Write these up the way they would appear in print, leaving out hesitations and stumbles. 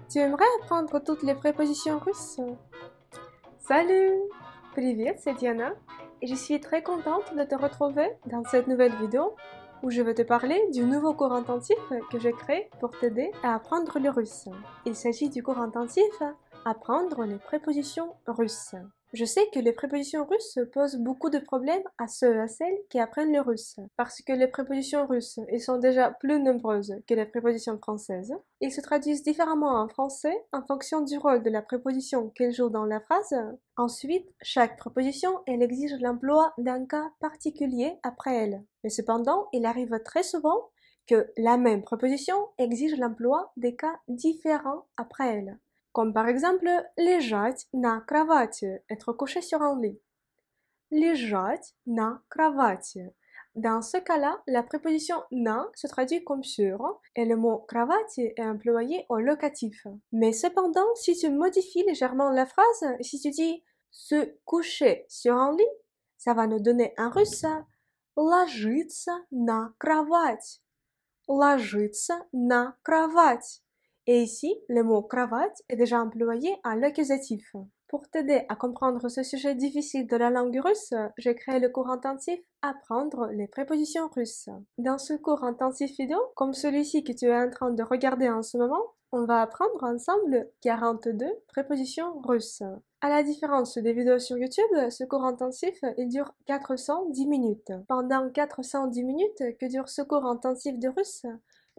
Tu aimerais apprendre toutes les prépositions russes? Salut! Привет, c'est Diana et je suis très contente de te retrouver dans cette nouvelle vidéo où je vais te parler du nouveau cours intensif que j'ai créé pour t'aider à apprendre le russe. Il s'agit du cours intensif Apprendre les prépositions russes. Je sais que les prépositions russes posent beaucoup de problèmes à ceux et à celles qui apprennent le russe, parce que les prépositions russes elles sont déjà plus nombreuses que les prépositions françaises. Ils se traduisent différemment en français en fonction du rôle de la préposition qu'elle joue dans la phrase. Ensuite, chaque préposition elle exige l'emploi d'un cas particulier après elle. Mais cependant, il arrive très souvent que la même préposition exige l'emploi des cas différents après elle. Comme par exemple, лежать на кровати, être couché sur un lit. Лежать на кровати. Dans ce cas-là, la préposition na se traduit comme sur et le mot кровати est employé au locatif. Mais cependant, si tu modifies légèrement la phrase, si tu dis se coucher sur un lit, ça va nous donner en russe ложиться на кровать. Ложиться на кровать. Et ici, le mot cravate est déjà employé à l'accusatif. Pour t'aider à comprendre ce sujet difficile de la langue russe, j'ai créé le cours intensif Apprendre les prépositions russes. Dans ce cours intensif vidéo, comme celui-ci que tu es en train de regarder en ce moment, on va apprendre ensemble 42 prépositions russes. À la différence des vidéos sur YouTube, ce cours intensif il dure 410 minutes. Pendant 410 minutes que dure ce cours intensif de russe,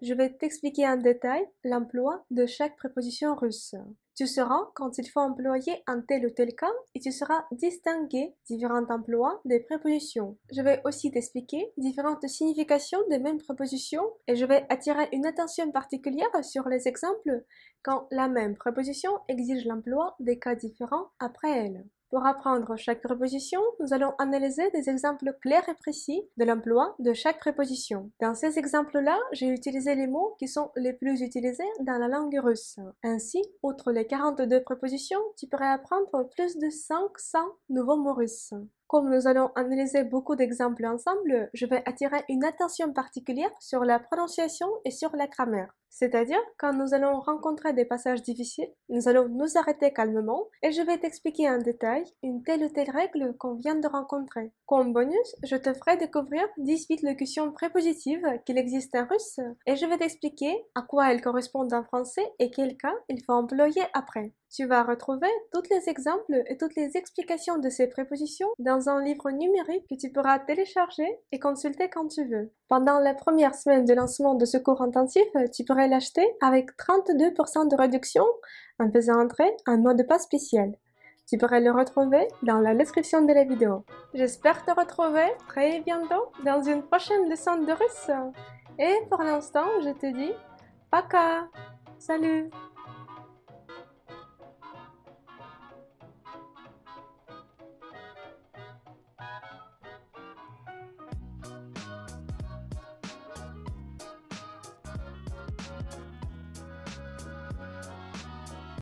je vais t'expliquer en détail l'emploi de chaque préposition russe. Tu sauras quand il faut employer un tel ou tel cas et tu sauras distinguer différents emplois des prépositions. Je vais aussi t'expliquer différentes significations des mêmes prépositions et je vais attirer une attention particulière sur les exemples quand la même préposition exige l'emploi des cas différents après elle. Pour apprendre chaque préposition, nous allons analyser des exemples clairs et précis de l'emploi de chaque préposition. Dans ces exemples-là, j'ai utilisé les mots qui sont les plus utilisés dans la langue russe. Ainsi, outre les 42 prépositions, tu pourrais apprendre plus de 500 nouveaux mots russes. Comme nous allons analyser beaucoup d'exemples ensemble, je vais attirer une attention particulière sur la prononciation et sur la grammaire. C'est-à-dire, quand nous allons rencontrer des passages difficiles, nous allons nous arrêter calmement et je vais t'expliquer en détail une telle ou telle règle qu'on vient de rencontrer. Comme bonus, je te ferai découvrir 18 locutions prépositives qu'il existe en russe et je vais t'expliquer à quoi elles correspondent en français et quel cas il faut employer après. Tu vas retrouver tous les exemples et toutes les explications de ces prépositions dans un livre numérique que tu pourras télécharger et consulter quand tu veux. Pendant la première semaine de lancement de ce cours intensif, tu pourrais l'acheter avec 32% de réduction en faisant entrer un mot de passe spécial. Tu pourrais le retrouver dans la description de la vidéo. J'espère te retrouver très bientôt dans une prochaine leçon de russe. Et pour l'instant, je te dis Пока! Salut!